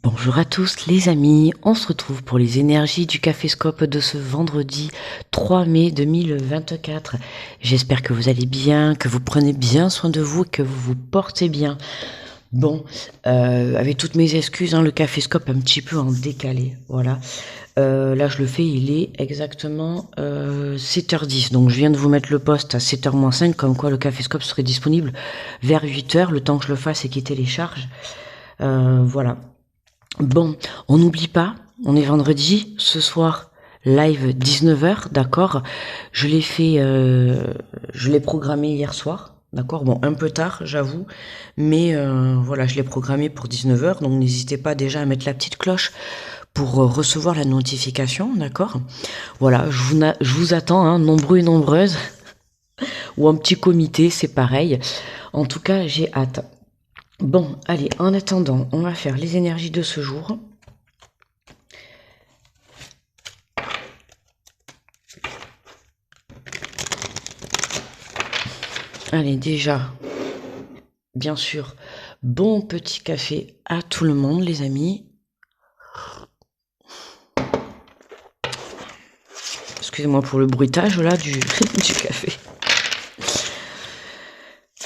Bonjour à tous les amis, on se retrouve pour les énergies du Caféscope de ce vendredi 3 mai 2024. J'espère que vous allez bien, que vous prenez bien soin de vous et que vous vous portez bien. Bon, avec toutes mes excuses, le Caféscope est un petit peu en décalé, voilà. Là je le fais, il est exactement 7h10, donc je viens de vous mettre le post à 7h-5, comme quoi le Caféscope serait disponible vers 8h, le temps que je le fasse et qu'il télécharge. Voilà. Bon, on n'oublie pas, on est vendredi, ce soir, live 19h, d'accord. Je l'ai fait, je l'ai programmé hier soir, d'accord. Bon, un peu tard, j'avoue, mais voilà, je l'ai programmé pour 19h, donc n'hésitez pas déjà à mettre la petite cloche pour recevoir la notification, d'accord. Voilà, je vous attends, nombreux et nombreuses, ou un petit comité, c'est pareil. En tout cas, j'ai hâte. Bon, allez, en attendant, on va faire les énergies de ce jour. Allez, déjà, bien sûr, bon petit café à tout le monde, les amis. Excusez-moi pour le bruitage, là, du café.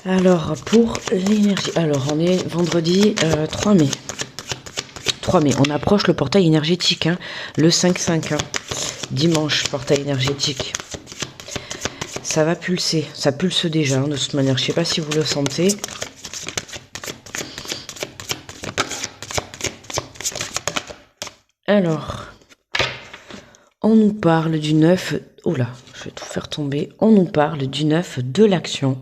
Alors, pour l'énergie... Alors, on est vendredi 3 mai. 3 mai, on approche le portail énergétique, le 5-5. Dimanche, portail énergétique. Ça va pulser, ça pulse déjà, de toute manière. Je sais pas si vous le sentez. Alors, on nous parle du 9... Oh là, je vais tout faire tomber. On nous parle du 9 de l'action.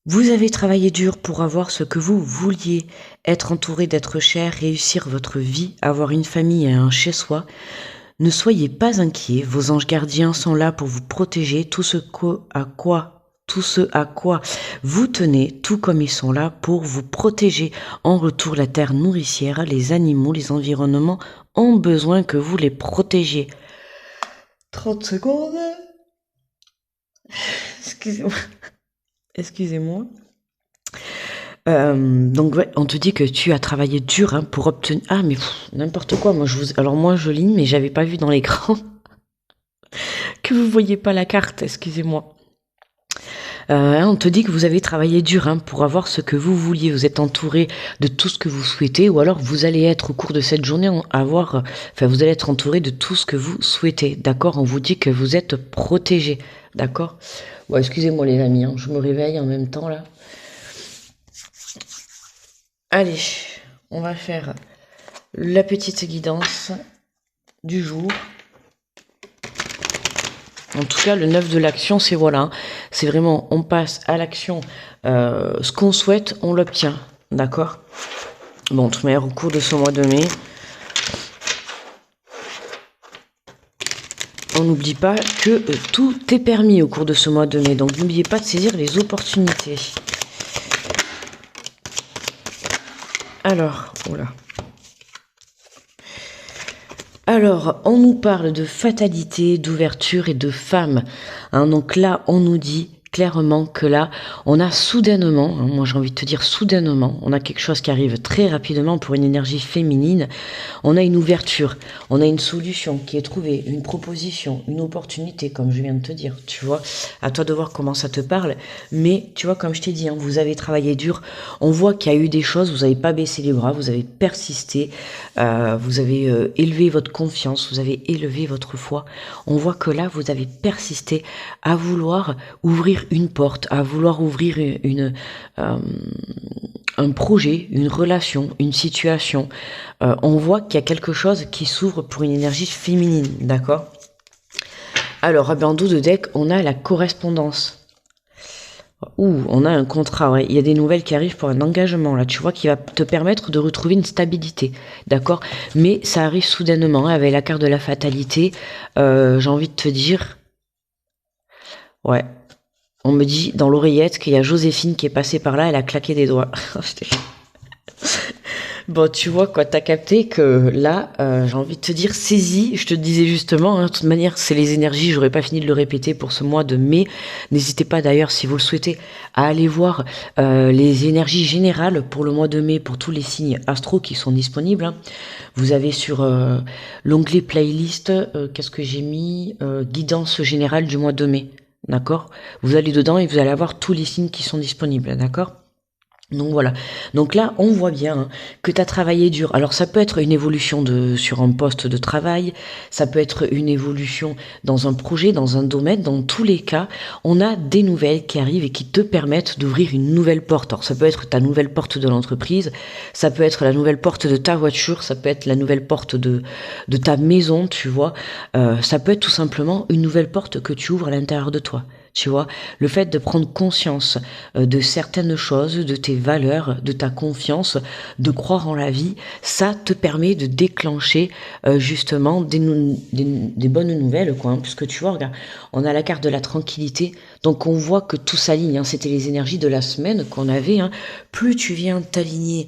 Vous avez travaillé dur pour avoir ce que vous vouliez, être entouré d'êtres chers, réussir votre vie, avoir une famille et un chez-soi. Ne soyez pas inquiets, vos anges gardiens sont là pour vous protéger, tout ce à quoi vous tenez, tout comme ils sont là pour vous protéger. En retour, la terre nourricière, les animaux, les environnements ont besoin que vous les protégiez. 30 secondes. Excusez-moi. Excusez-moi. Donc ouais, on te dit que tu as travaillé dur pour obtenir... Ah mais n'importe quoi, alors moi je lis, mais j'avais pas vu dans l'écran que vous voyez pas la carte, excusez-moi. On te dit que vous avez travaillé dur pour avoir ce que vous vouliez, vous êtes entouré de tout ce que vous souhaitez, ou alors vous allez être au cours de cette journée vous allez être entouré de tout ce que vous souhaitez, d'accord. On vous dit que vous êtes protégé, d'accord. Bon, excusez-moi les amis, je me réveille en même temps là. Allez, on va faire la petite guidance du jour. En tout cas, le 9 de l'action, c'est voilà. C'est vraiment, on passe à l'action. Ce qu'on souhaite, on l'obtient. D'accord. Bon, de toute manière, au cours de ce mois de mai, on n'oublie pas que tout est permis au cours de ce mois de mai. Donc, n'oubliez pas de saisir les opportunités. Alors, voilà. Alors, on nous parle de fatalité, d'ouverture et de femme. Donc là, on nous dit clairement que là, on a soudainement, moi j'ai envie de te dire soudainement, on a quelque chose qui arrive très rapidement pour une énergie féminine. On a une ouverture, on a une solution qui est trouvée, une proposition, une opportunité, comme je viens de te dire, tu vois. À toi de voir comment ça te parle. Mais, tu vois, comme je t'ai dit, vous avez travaillé dur. On voit qu'il y a eu des choses, vous n'avez pas baissé les bras, vous avez persisté, vous avez élevé votre confiance, vous avez élevé votre foi. On voit que là, vous avez persisté à vouloir ouvrir une porte, à vouloir ouvrir un projet, une relation, une situation. On voit qu'il y a quelque chose qui s'ouvre pour une énergie féminine, d'accord. Alors, en dos de deck, on a la correspondance. On a un contrat, ouais. Il y a des nouvelles qui arrivent pour un engagement, là, tu vois, qui va te permettre de retrouver une stabilité, d'accord. Mais ça arrive soudainement, avec la carte de la fatalité. J'ai envie de te dire... Ouais. On me dit dans l'oreillette qu'il y a Joséphine qui est passée par là, elle a claqué des doigts. Bon, tu vois quoi, t'as capté que là, j'ai envie de te dire, saisis, je te disais justement, hein, de toute manière, c'est les énergies, j'aurais pas fini de le répéter pour ce mois de mai. N'hésitez pas d'ailleurs, si vous le souhaitez, à aller voir les énergies générales pour le mois de mai, pour tous les signes astro qui sont disponibles, hein. Vous avez sur l'onglet playlist, qu'est-ce que j'ai mis guidance générale du mois de mai, d'accord? Vous allez dedans et vous allez avoir tous les signes qui sont disponibles, d'accord? Donc voilà. Donc là, on voit bien hein, que tu as travaillé dur. Alors ça peut être une évolution sur un poste de travail, ça peut être une évolution dans un projet, dans un domaine. Dans tous les cas, on a des nouvelles qui arrivent et qui te permettent d'ouvrir une nouvelle porte. Alors ça peut être ta nouvelle porte de l'entreprise, ça peut être la nouvelle porte de ta voiture, ça peut être la nouvelle porte de ta maison, tu vois. Ça peut être tout simplement une nouvelle porte que tu ouvres à l'intérieur de toi. Tu vois, le fait de prendre conscience de certaines choses, de tes valeurs, de ta confiance, de croire en la vie, ça te permet de déclencher justement des bonnes nouvelles, quoi. Hein, puisque tu vois, regarde, on a la carte de la tranquillité, donc on voit que tout s'aligne. Hein, c'était les énergies de la semaine qu'on avait. Hein. Plus tu viens t'aligner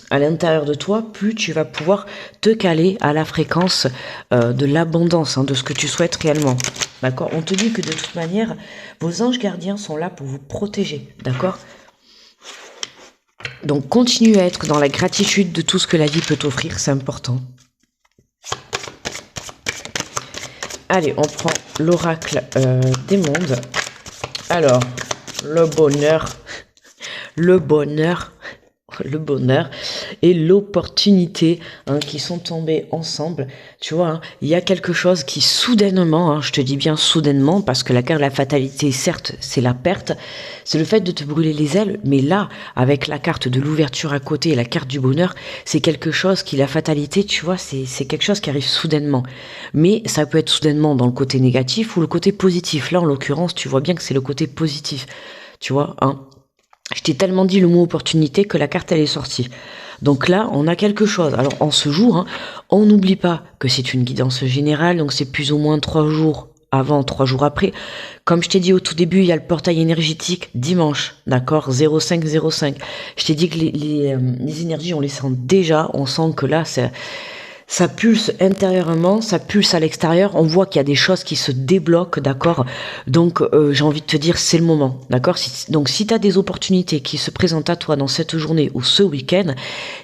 à l'intérieur de toi, plus tu vas pouvoir te caler à la fréquence de l'abondance, hein, de ce que tu souhaites réellement. D'accord? On te dit que de toute manière, vos anges gardiens sont là pour vous protéger. D'accord? Donc continue à être dans la gratitude de tout ce que la vie peut t'offrir, c'est important. Allez, on prend l'oracle des mondes. Alors, le bonheur et l'opportunité hein, qui sont tombés ensemble. Tu vois, hein, il y a quelque chose qui soudainement, hein, je te dis bien soudainement, parce que la carte de la fatalité, certes, c'est la perte, c'est le fait de te brûler les ailes, mais là, avec la carte de l'ouverture à côté et la carte du bonheur, c'est quelque chose qui, la fatalité, tu vois, c'est quelque chose qui arrive soudainement. Mais ça peut être soudainement dans le côté négatif ou le côté positif. Là, en l'occurrence, tu vois bien que c'est le côté positif. Tu vois, hein. Je t'ai tellement dit le mot opportunité que la carte elle est sortie. Donc là, on a quelque chose. Alors en ce jour, hein, on n'oublie pas que c'est une guidance générale, donc c'est plus ou moins 3 jours avant, 3 jours après. Comme je t'ai dit au tout début, il y a le portail énergétique dimanche, d'accord, 0505. Je t'ai dit que les énergies, on les sent déjà, on sent que là, ça pulse intérieurement, ça pulse à l'extérieur, on voit qu'il y a des choses qui se débloquent, d'accord. Donc j'ai envie de te dire, c'est le moment, d'accord. Donc si tu as des opportunités qui se présentent à toi dans cette journée ou ce week-end,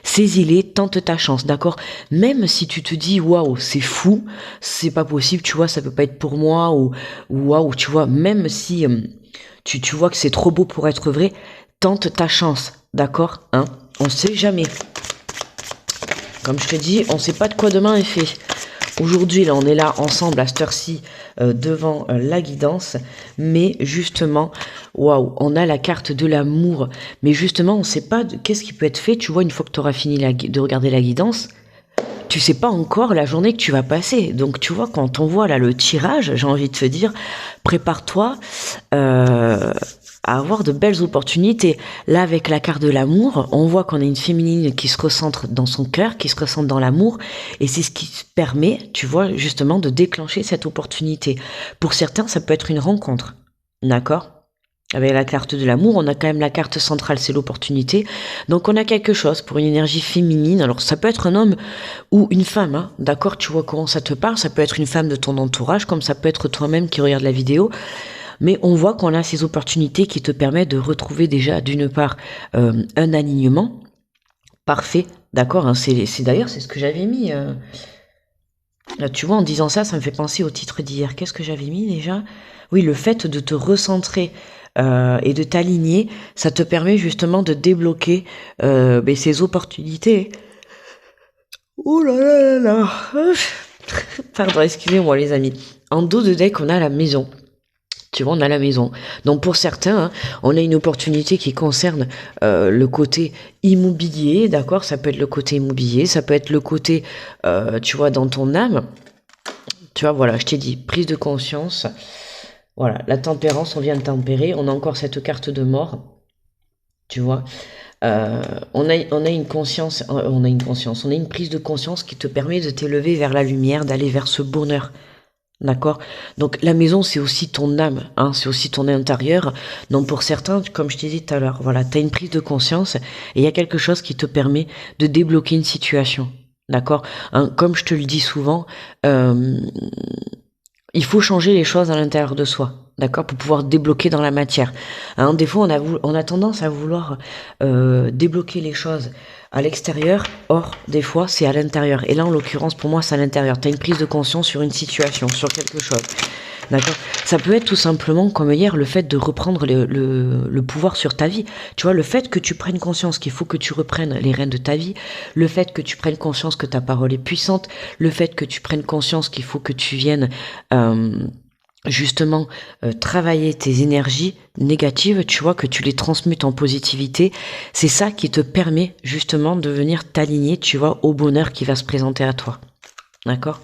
saisis-les, tente ta chance, d'accord. Même si tu te dis, waouh, c'est fou, c'est pas possible, tu vois, ça peut pas être pour moi, ou waouh, tu vois, même si tu vois que c'est trop beau pour être vrai, tente ta chance, d'accord, hein. On sait jamais. Comme je te dis, on ne sait pas de quoi demain est fait. Aujourd'hui, là, on est là ensemble à cette heure-ci devant la guidance. Mais justement, waouh, on a la carte de l'amour. Mais justement, on ne sait pas qu'est-ce qui peut être fait. Tu vois, une fois que tu auras fini de regarder la guidance, tu sais pas encore la journée que tu vas passer. Donc, tu vois, quand on voit là le tirage, j'ai envie de te dire, prépare-toi à avoir de belles opportunités. Là, avec la carte de l'amour, on voit qu'on a une féminine qui se recentre dans son cœur, qui se recentre dans l'amour, et c'est ce qui permet, tu vois, justement, de déclencher cette opportunité. Pour certains, ça peut être une rencontre, d'accord ? Avec la carte de l'amour, on a quand même la carte centrale, c'est l'opportunité. Donc on a quelque chose pour une énergie féminine. Alors ça peut être un homme ou une femme, hein, d'accord ? Tu vois comment ça te parle ? Ça peut être une femme de ton entourage, comme ça peut être toi-même qui regarde la vidéo. Mais on voit qu'on a ces opportunités qui te permettent de retrouver déjà d'une part un alignement parfait, d'accord, hein, d'ailleurs c'est ce que j'avais mis. Là, tu vois, en disant ça, ça me fait penser au titre d'hier. Qu'est-ce que j'avais mis déjà ? Oui, le fait de te recentrer et de t'aligner, ça te permet justement de débloquer ces opportunités. Ouh là là là là. Pardon, excusez-moi les amis. En dos de deck, on a la maison. Tu vois, on a la maison. Donc pour certains, hein, on a une opportunité qui concerne le côté immobilier, d'accord ? Ça peut être le côté immobilier, ça peut être le côté, tu vois, dans ton âme. Tu vois, voilà, je t'ai dit, prise de conscience. Voilà, la tempérance, on vient de tempérer. On a encore cette carte de mort. Tu vois, on a une conscience, on a une prise de conscience qui te permet de t'élever vers la lumière, d'aller vers ce bonheur. D'accord? Donc la maison, c'est aussi ton âme, hein, c'est aussi ton intérieur. Donc pour certains, comme je t'ai dit tout à l'heure, voilà, tu as une prise de conscience et il y a quelque chose qui te permet de débloquer une situation. D'accord? Hein, comme je te le dis souvent, euh, il faut changer les choses à l'intérieur de soi. D'accord, pour pouvoir débloquer dans la matière. Hein, des fois, on a tendance à vouloir débloquer les choses à l'extérieur. Or, des fois, c'est à l'intérieur. Et là, en l'occurrence, pour moi, c'est à l'intérieur. Tu as une prise de conscience sur une situation, sur quelque chose. D'accord. Ça peut être tout simplement, comme hier, le fait de reprendre le pouvoir sur ta vie. Tu vois, le fait que tu prennes conscience qu'il faut que tu reprennes les rênes de ta vie, le fait que tu prennes conscience que ta parole est puissante, le fait que tu prennes conscience qu'il faut que tu viennes justement travailler tes énergies négatives, tu vois, que tu les transmutes en positivité, c'est ça qui te permet justement de venir t'aligner, tu vois, au bonheur qui va se présenter à toi. D'accord?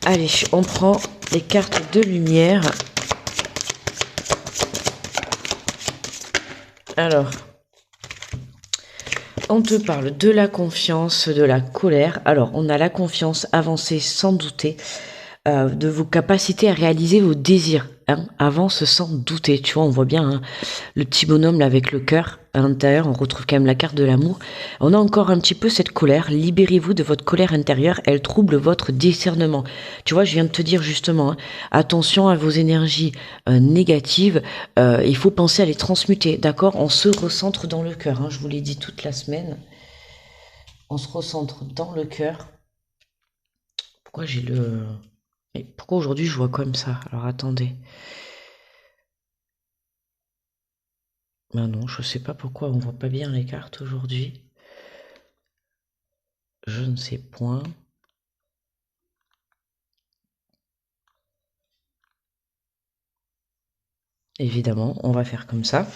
Allez, on prend les cartes de lumière. Alors, on te parle de la confiance, de la colère. Alors, on a la confiance avancée sans douter, de vos capacités à réaliser vos désirs. Hein, avance sans douter. Tu vois, on voit bien hein, le petit bonhomme là avec le cœur à l'intérieur. On retrouve quand même la carte de l'amour. On a encore un petit peu cette colère. Libérez-vous de votre colère intérieure. Elle trouble votre discernement. Tu vois, je viens de te dire justement, hein, attention à vos énergies négatives. Il faut penser à les transmuter. D'accord? On se recentre dans le cœur. Hein, je vous l'ai dit toute la semaine. On se recentre dans le cœur. Pourquoi j'ai le... Mais pourquoi aujourd'hui je vois comme ça? Alors attendez. Ben non, je sais pas pourquoi on voit pas bien les cartes aujourd'hui. Je ne sais point. Évidemment, on va faire comme ça.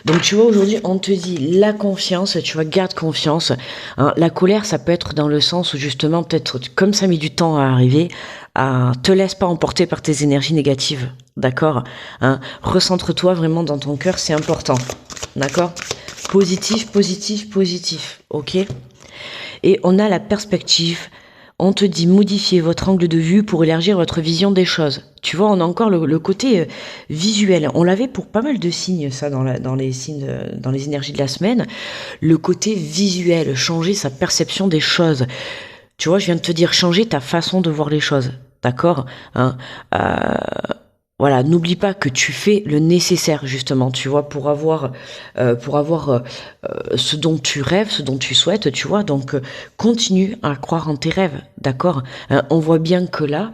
Donc tu vois, aujourd'hui, on te dit la confiance, tu vois, garde confiance. Hein, la colère, ça peut être dans le sens où justement, peut-être comme ça a mis du temps à arriver, te laisse pas emporter par tes énergies négatives. D'accord? Hein, recentre-toi vraiment dans ton cœur, c'est important. D'accord? Positif, positif, positif. Ok? Et on a la perspective. On te dit modifiez votre angle de vue pour élargir votre vision des choses. Tu vois, on a encore le côté visuel. On l'avait pour pas mal de signes, ça, dans les signes, dans les énergies de la semaine. Le côté visuel, changer sa perception des choses. Tu vois, je viens de te dire changer ta façon de voir les choses. D'accord, hein, voilà, n'oublie pas que tu fais le nécessaire justement, tu vois, pour avoir ce dont tu rêves, ce dont tu souhaites, tu vois. Donc continue à croire en tes rêves, d'accord. On voit bien que là,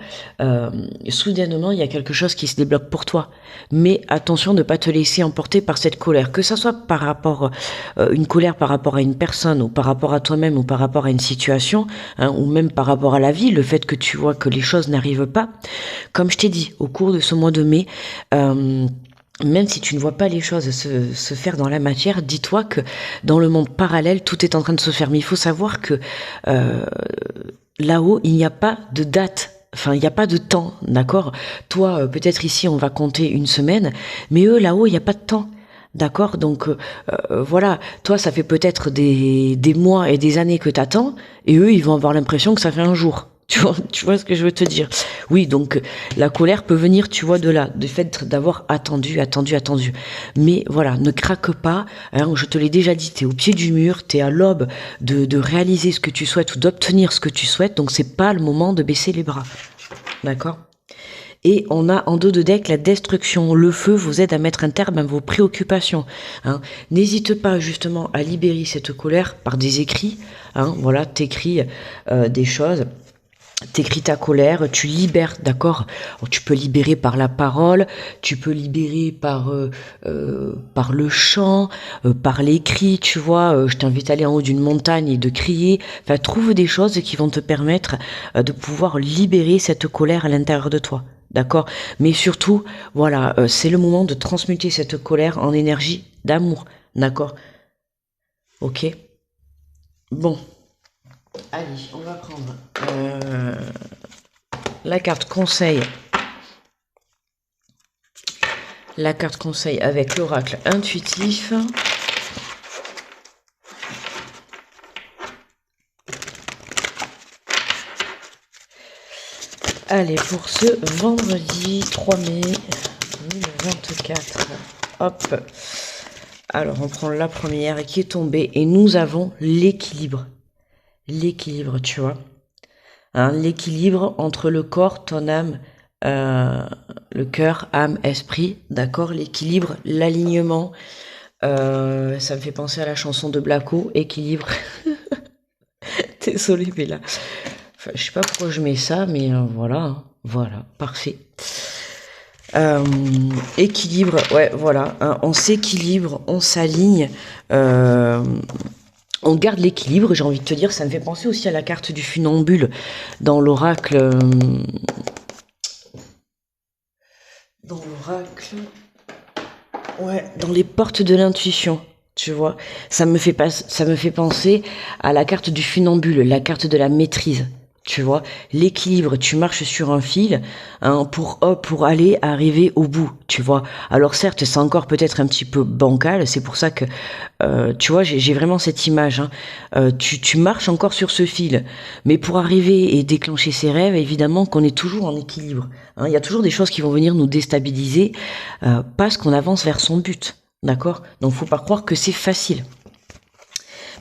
soudainement, il y a quelque chose qui se débloque pour toi. Mais attention de ne pas te laisser emporter par cette colère, que ça soit par rapport une colère par rapport à une personne ou par rapport à toi-même ou par rapport à une situation, hein, ou même par rapport à la vie, le fait que tu vois que les choses n'arrivent pas. Comme je t'ai dit, au cours de ce mois de mai, même si tu ne vois pas les choses se faire dans la matière, dis-toi que dans le monde parallèle, tout est en train de se faire. Mais il faut savoir que là-haut, il n'y a pas de date. Enfin, il n'y a pas de temps, d'accord? Toi, peut-être ici, on va compter une semaine, mais eux, là-haut, il n'y a pas de temps. D'accord? Donc, voilà. Toi, ça fait peut-être des mois et des années que t'attends, et eux, ils vont avoir l'impression que ça fait un jour. Tu vois ce que je veux te dire? Oui, donc la colère peut venir, tu vois, de là, du fait d'avoir attendu, attendu, attendu. Mais voilà, ne craque pas. Hein, je te l'ai déjà dit, t'es au pied du mur, t'es à l'aube de réaliser ce que tu souhaites ou d'obtenir ce que tu souhaites. Donc c'est pas le moment de baisser les bras. D'accord? Et on a en dos de deck la destruction. Le feu vous aide à mettre un terme à vos préoccupations. Hein. N'hésite pas justement à libérer cette colère par des écrits. Hein. Voilà, t'écris des choses. T'écris ta colère, tu libères, d'accord? Tu peux libérer par la parole, tu peux libérer par le chant, par les cris, tu vois. Je t'invite à aller en haut d'une montagne et de crier. Enfin, trouve des choses qui vont te permettre de pouvoir libérer cette colère à l'intérieur de toi, d'accord? Mais surtout, voilà, c'est le moment de transmuter cette colère en énergie d'amour, d'accord? Ok? Bon. Allez, on va prendre la carte conseil. La carte conseil avec l'oracle intuitif. Allez, pour ce vendredi 3 mai 2024, hop. Alors, on prend la première qui est tombée et nous avons l'équilibre. L'équilibre, tu vois. Hein, l'équilibre entre le corps, ton âme, le cœur, âme, esprit, d'accord? L'équilibre, l'alignement. Ça me fait penser à la chanson de Blacko, Équilibre. Désolée, mais là, enfin, je sais pas pourquoi je mets ça, mais voilà, hein. Voilà, parfait. Équilibre, ouais, voilà, hein, on s'équilibre, on s'aligne, on garde l'équilibre. J'ai envie de te dire, ça me fait penser aussi à la carte du funambule dans l'oracle. Dans l'oracle, ouais, dans les portes de l'intuition. Tu vois, ça me fait penser à la carte du funambule, la carte de la maîtrise. Tu vois, l'équilibre, tu marches sur un fil, hein, pour aller arriver au bout, tu vois. Alors certes, c'est encore peut-être un petit peu bancal, c'est pour ça que, tu vois, j'ai vraiment cette image, hein. Tu marches encore sur ce fil, mais pour arriver et déclencher ses rêves, évidemment qu'on est toujours en équilibre, hein. Il y a toujours des choses qui vont venir nous déstabiliser, parce qu'on avance vers son but, d'accord? Donc faut pas croire que c'est facile.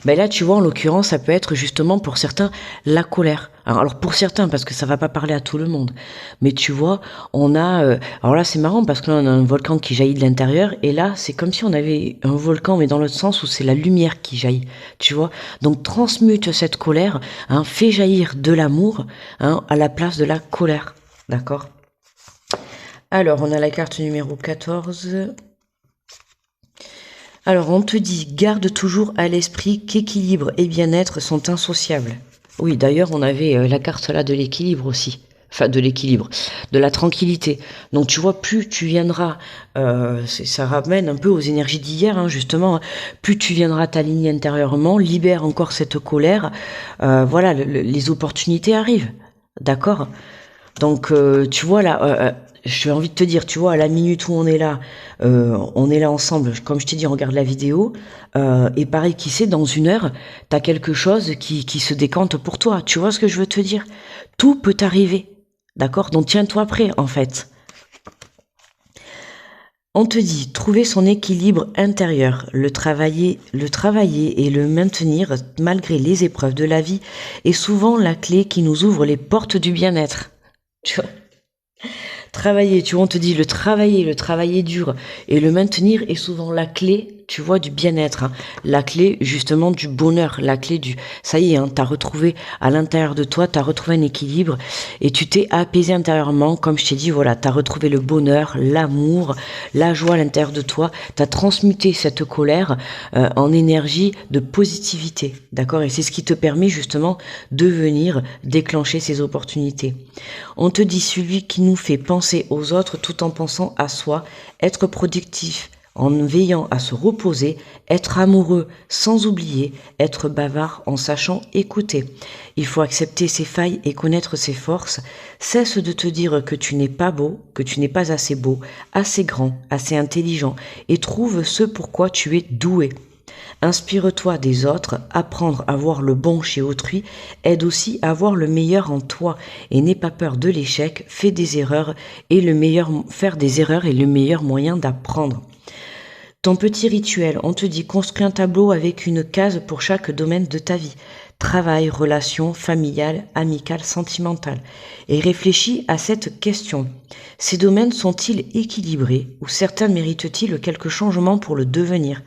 Ben là, tu vois, en l'occurrence, ça peut être justement pour certains la colère. Alors pour certains, parce que ça va pas parler à tout le monde. Mais tu vois, on a... alors là, c'est marrant parce que là, on a un volcan qui jaillit de l'intérieur. Et là, c'est comme si on avait un volcan, mais dans l'autre sens où c'est la lumière qui jaillit. Tu vois. Donc transmute cette colère, hein, fais jaillir de l'amour, hein, à la place de la colère. D'accord? Alors, on a la carte numéro 14. Alors, on te dit, garde toujours à l'esprit qu'équilibre et bien-être sont indissociables. Oui, d'ailleurs, on avait la carte là de l'équilibre aussi. Enfin, de l'équilibre, de la tranquillité. Donc, tu vois, plus tu viendras, ça ramène un peu aux énergies d'hier, hein, justement, hein, plus tu viendras t'aligner intérieurement, libère encore cette colère, voilà, les opportunités arrivent. D'accord? Donc, tu vois là, j'ai envie de te dire, tu vois, à la minute où on est là ensemble. Comme je t'ai dit, regarde la vidéo. Et pareil, qui sait, dans une heure, t'as quelque chose qui se décante pour toi. Tu vois ce que je veux te dire? Tout peut arriver, d'accord? Donc tiens-toi prêt, en fait. On te dit, trouver son équilibre intérieur, le travailler et le maintenir malgré les épreuves de la vie est souvent la clé qui nous ouvre les portes du bien-être. Tu vois? Travailler, tu vois, on te dit le travailler dur et le maintenir est souvent la clé, tu vois, du bien-être, hein. La clé, justement, du bonheur, la clé du, ça y est, hein, t'as retrouvé à l'intérieur de toi, t'as retrouvé un équilibre et tu t'es apaisé intérieurement, comme je t'ai dit, voilà, t'as retrouvé le bonheur, l'amour, la joie à l'intérieur de toi, t'as transmuté cette colère, en énergie de positivité, d'accord? Et c'est ce qui te permet, justement, de venir déclencher ces opportunités. On te dit celui qui nous fait penser aux autres tout en pensant à soi, être productif en veillant à se reposer, être amoureux sans oublier, être bavard en sachant écouter. Il faut accepter ses failles et connaître ses forces. Cesse de te dire que tu n'es pas beau, que tu n'es pas assez beau, assez grand, assez intelligent, et trouve ce pourquoi tu es doué. Inspire-toi des autres, apprendre à voir le bon chez autrui aide aussi à voir le meilleur en toi et n'aie pas peur de l'échec, fais des erreurs et faire des erreurs est le meilleur moyen d'apprendre. Ton petit rituel, on te dit construis un tableau avec une case pour chaque domaine de ta vie. Travail, relations, familiales, amicales, sentimentales. Et réfléchis à cette question. Ces domaines sont-ils équilibrés ou certains méritent-ils quelques changements pour le devenir?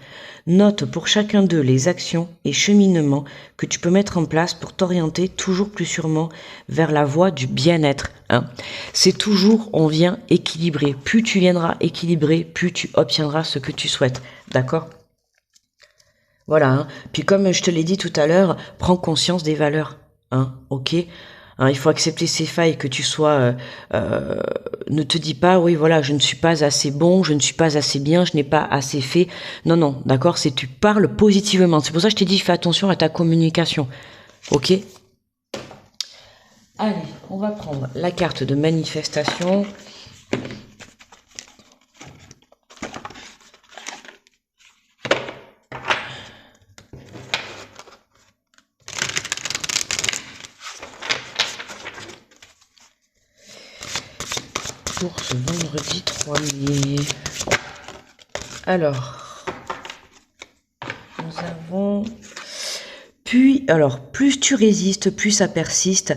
Note pour chacun d'eux les actions et cheminements que tu peux mettre en place pour t'orienter toujours plus sûrement vers la voie du bien-être, hein. C'est toujours, on vient équilibrer. Plus tu viendras équilibrer, plus tu obtiendras ce que tu souhaites. D'accord? Voilà, hein. Puis comme je te l'ai dit tout à l'heure, prends conscience des valeurs, hein, ok? Hein, il faut accepter ces failles, que tu sois... ne te dis pas, oui, voilà, je ne suis pas assez bon, je ne suis pas assez bien, je n'ai pas assez fait. Non, non, d'accord, c'est tu parles positivement. C'est pour ça que je t'ai dit, fais attention à ta communication, ok? Allez, on va prendre la carte de manifestation. pour ce vendredi 3 mai. Alors, nous avons... Puis, alors, plus tu résistes, plus ça persiste.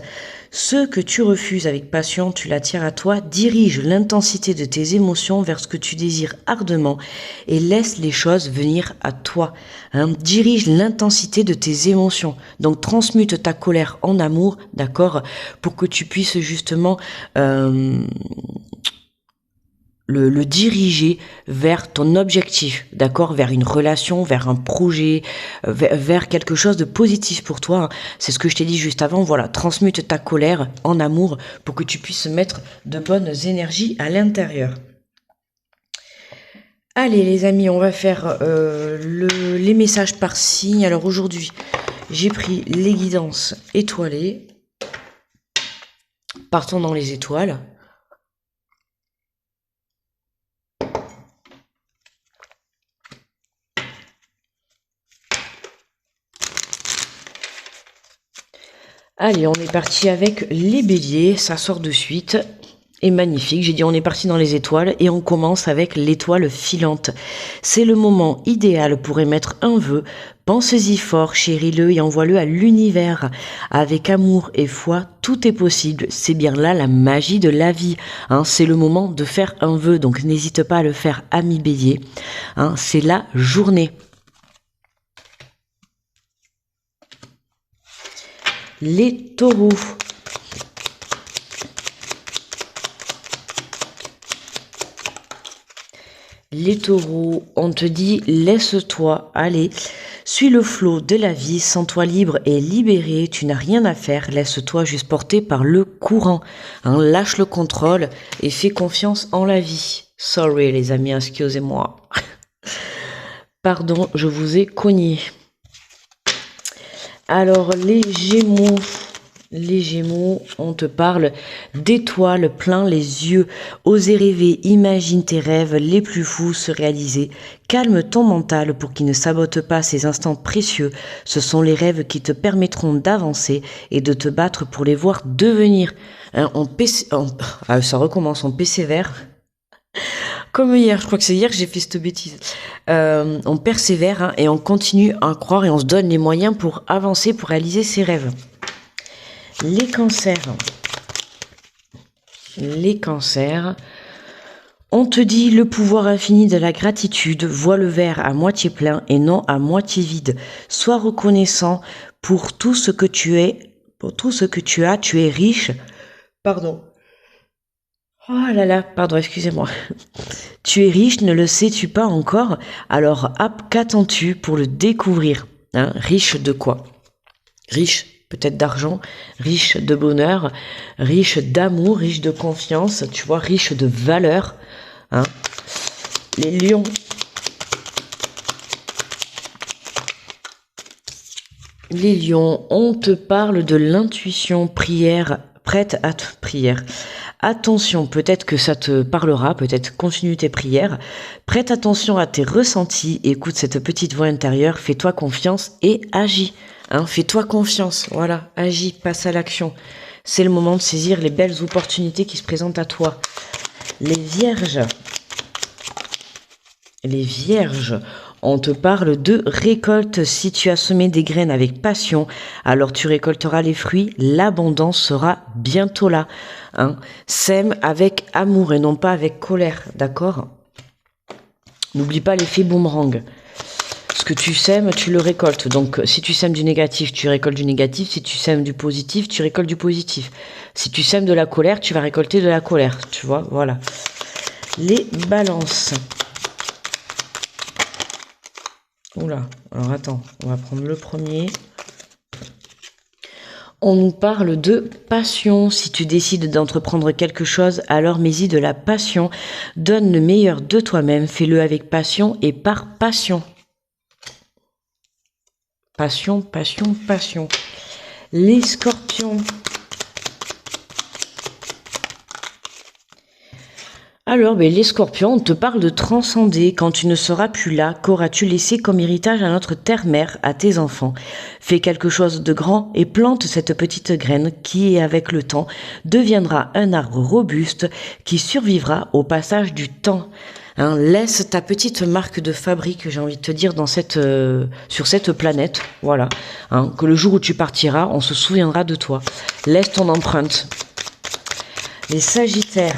Ce que tu refuses avec passion, tu l'attires à toi. Dirige l'intensité de tes émotions vers ce que tu désires ardemment et laisse les choses venir à toi. Dirige l'intensité de tes émotions. Donc, transmute ta colère en amour, d'accord, pour que tu puisses justement... le diriger vers ton objectif, d'accord, vers une relation, vers un projet, vers quelque chose de positif pour toi. C'est ce que je t'ai dit juste avant. Voilà, transmute ta colère en amour pour que tu puisses mettre de bonnes énergies à l'intérieur. Allez les amis, on va faire les messages par signe. Alors aujourd'hui, j'ai pris les guidances étoilées. Partons dans les étoiles. Allez, on est parti avec les béliers, ça sort de suite, et magnifique, j'ai dit on est parti dans les étoiles, et on commence avec l'étoile filante. C'est le moment idéal pour émettre un vœu, pense-y fort, chéris-le et envoie-le à l'univers. Avec amour et foi, tout est possible, c'est bien là la magie de la vie. C'est le moment de faire un vœu, donc n'hésite pas à le faire, ami bélier. C'est la journée. Les taureaux. Les taureaux, on te dit laisse-toi aller, suis le flot de la vie, sens-toi libre et libéré, tu n'as rien à faire, laisse-toi juste porter par le courant. Lâche le contrôle et fais confiance en la vie. Sorry les amis, excusez-moi. Pardon, je vous ai cogné. Alors les Gémeaux, on te parle d'étoiles plein les yeux. Osez rêver, imagine tes rêves les plus fous se réaliser. Calme ton mental pour qu'il ne sabote pas ces instants précieux. Ce sont les rêves qui te permettront d'avancer et de te battre pour les voir devenir. Ça recommence, on persévère. Comme hier, je crois que c'est hier que j'ai fait cette bêtise. On persévère et on continue à croire et on se donne les moyens pour avancer, pour réaliser ses rêves. Les cancers, on te dit le pouvoir infini de la gratitude, vois le verre à moitié plein et non à moitié vide. Sois reconnaissant pour tout ce que tu es, pour tout ce que tu as, tu es riche. Pardon. Oh là là, pardon, excusez-moi. Tu es riche, ne le sais-tu pas encore? Alors, qu'attends-tu pour le découvrir? Riche de quoi? Riche peut-être d'argent, riche de bonheur, riche d'amour, riche de confiance, tu vois, riche de valeur. Les lions. Les lions, on te parle de l'intuition, prière, prête à prière. Attention, peut-être que ça te parlera, peut-être continue tes prières. Prête attention à tes ressentis, écoute cette petite voix intérieure, fais-toi confiance et agis. Fais-toi confiance, voilà, agis, passe à l'action. C'est le moment de saisir les belles opportunités qui se présentent à toi. Les vierges, on te parle de récolte. Si tu as semé des graines avec passion, alors tu récolteras les fruits. L'abondance sera bientôt là. Sème avec amour et non pas avec colère, d'accord? N'oublie pas l'effet boomerang. Ce que tu sèmes, tu le récoltes. Donc, si tu sèmes du négatif, tu récoltes du négatif. Si tu sèmes du positif, tu récoltes du positif. Si tu sèmes de la colère, tu vas récolter de la colère. Tu vois, voilà. Les balances. Oula, alors attends, on va prendre le premier. On nous parle de passion. Si tu décides d'entreprendre quelque chose, alors mets-y de la passion. Donne le meilleur de toi-même. Fais-le avec passion et par passion. Passion, passion, passion. Les scorpions. Alors, ben, les scorpions, on te parle de transcender. Quand tu ne seras plus là, qu'auras-tu laissé comme héritage à notre terre-mère, à tes enfants? Fais quelque chose de grand et plante cette petite graine qui, avec le temps, deviendra un arbre robuste qui survivra au passage du temps. Hein, laisse ta petite marque de fabrique, j'ai envie de te dire, sur cette planète. Voilà. Hein, que le jour où tu partiras, on se souviendra de toi. Laisse ton empreinte. Les sagittaires.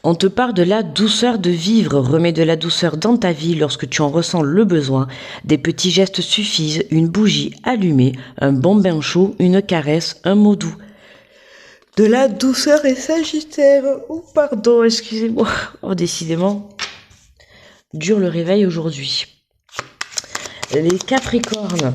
On te parle de la douceur de vivre, remets de la douceur dans ta vie lorsque tu en ressens le besoin. Des petits gestes suffisent, une bougie allumée, un bon bain chaud, une caresse, un mot doux. De la douceur et sagittaire. Oh pardon, excusez-moi. Oh décidément, dur le réveil aujourd'hui. Les capricornes.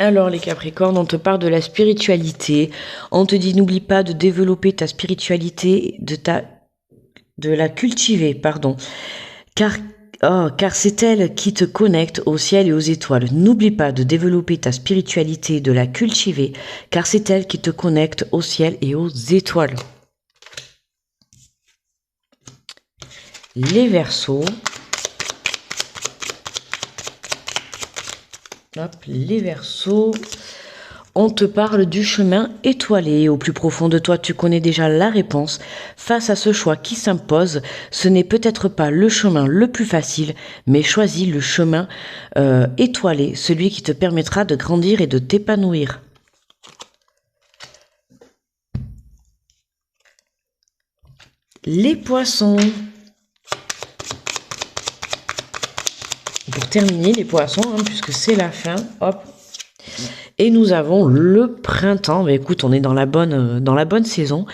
Alors les Capricornes, on te parle de la spiritualité, on te dit n'oublie pas de développer ta spiritualité, de la cultiver, pardon, car c'est elle qui te connecte au ciel et aux étoiles. N'oublie pas de développer ta spiritualité, de la cultiver, car c'est elle qui te connecte au ciel et aux étoiles. Les Verseaux. Hop, les Verseaux, on te parle du chemin étoilé. Au plus profond de toi, tu connais déjà la réponse. Face à ce choix qui s'impose, ce n'est peut-être pas le chemin le plus facile, mais choisis le chemin étoilé, celui qui te permettra de grandir et de t'épanouir. Les Poissons. Pour terminer les poissons, hein, puisque c'est la fin, hop. Et nous avons le printemps. Mais écoute, on est dans la bonne saison.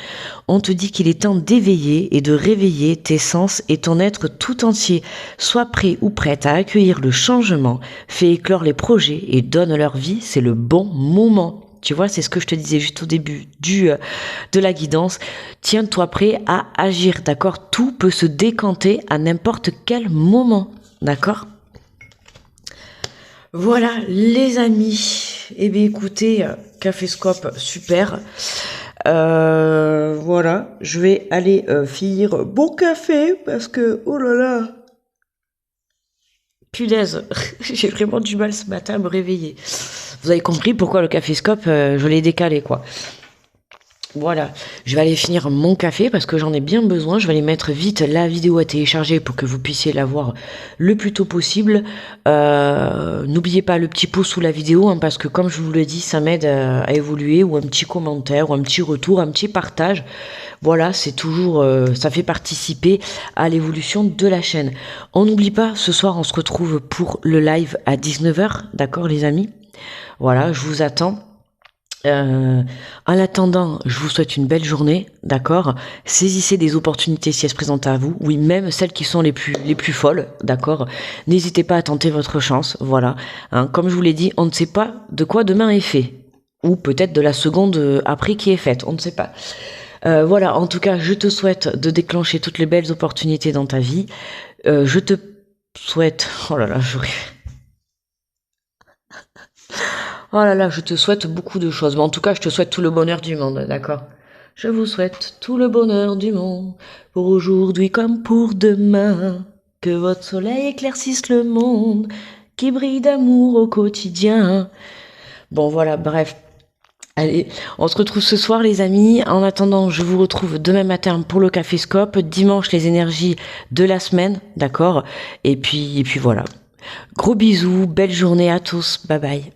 On te dit qu'il est temps d'éveiller et de réveiller tes sens et ton être tout entier. Sois prêt ou prête à accueillir le changement. Fais éclore les projets et donne leur vie. C'est le bon moment. Tu vois, c'est ce que je te disais juste au début de la guidance. Tiens-toi prêt à agir, d'accord? Tout peut se décanter à n'importe quel moment, d'accord? Voilà les amis, eh bien écoutez, Caféscope, super. Voilà, je vais aller finir mon café parce que, oh là là, punaise, j'ai vraiment du mal ce matin à me réveiller. Vous avez compris pourquoi le Caféscope, je l'ai décalé quoi. Voilà, je vais aller finir mon café parce que j'en ai bien besoin. Je vais aller mettre vite la vidéo à télécharger pour que vous puissiez la voir le plus tôt possible. N'oubliez pas le petit pouce sous la vidéo hein, parce que comme je vous le dis, ça m'aide à évoluer, ou un petit commentaire, ou un petit retour, un petit partage. Voilà, c'est toujours, ça fait participer à l'évolution de la chaîne. On n'oublie pas, ce soir on se retrouve pour le live à 19h, d'accord les amis? Voilà, je vous attends. En attendant, je vous souhaite une belle journée, d'accord? Saisissez des opportunités si elles se présentent à vous, oui, même celles qui sont les plus folles, d'accord? N'hésitez pas à tenter votre chance, voilà. Hein, comme je vous l'ai dit, on ne sait pas de quoi demain est fait, ou peut-être de la seconde après qui est faite, on ne sait pas. Voilà, en tout cas, je te souhaite de déclencher toutes les belles opportunités dans ta vie. Je te souhaite... Oh là là, Oh là là, je te souhaite beaucoup de choses. Mais en tout cas, je te souhaite tout le bonheur du monde, d'accord? Je vous souhaite tout le bonheur du monde, pour aujourd'hui comme pour demain. Que votre soleil éclaircisse le monde, qui brille d'amour au quotidien. Bon voilà, bref. Allez, on se retrouve ce soir les amis. En attendant, je vous retrouve demain matin pour le Caféscope. Dimanche, les énergies de la semaine, d'accord? Et puis voilà. Gros bisous, belle journée à tous. Bye bye.